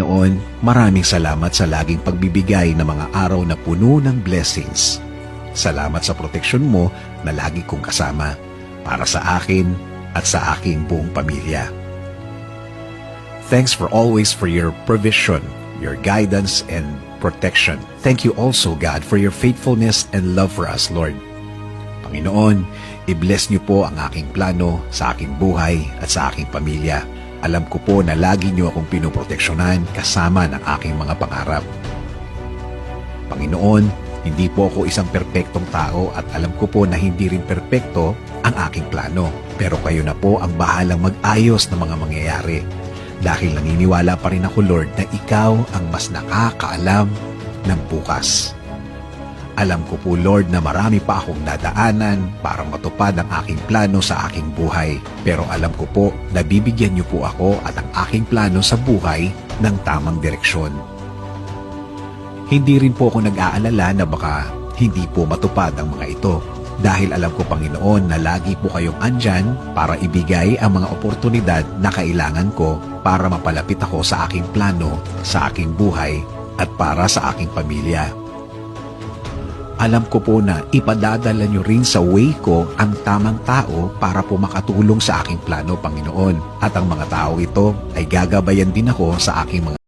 Panginoon, maraming salamat sa laging pagbibigay ng mga araw na puno ng blessings. Salamat sa proteksyon mo na lagi kong kasama para sa akin at sa aking buong pamilya. Thanks for your provision, your guidance, and protection. Thank you also, God, for your faithfulness and love for us, Lord. Panginoon, i-bless niyo po ang aking plano sa aking buhay at sa aking pamilya. Alam ko po na lagi niyo akong pinoproteksyonan kasama ng aking mga pangarap. Panginoon, hindi po ako isang perpektong tao at alam ko po na hindi rin perpekto ang aking plano. Pero kayo na po ang bahalang mag-ayos ng mga mangyayari. Dahil naniniwala pa rin ako, Lord, na ikaw ang mas nakakaalam ng bukas. Alam ko po, Lord, na marami pa akong dadaanan para matupad ang aking plano sa aking buhay. Pero alam ko po na bibigyan niyo po ako at ang aking plano sa buhay ng tamang direksyon. Hindi rin po ako nag-aalala na baka hindi po matupad ang mga ito. Dahil alam ko, Panginoon, na lagi po kayong andyan para ibigay ang mga oportunidad na kailangan ko para mapalapit ako sa aking plano, sa aking buhay, at para sa aking pamilya. Alam ko po na ipadadala niyo rin sa way ko ang tamang tao para po makatulong sa aking plano, Panginoon. At ang mga tao ito ay gagabayan din ako sa aking mga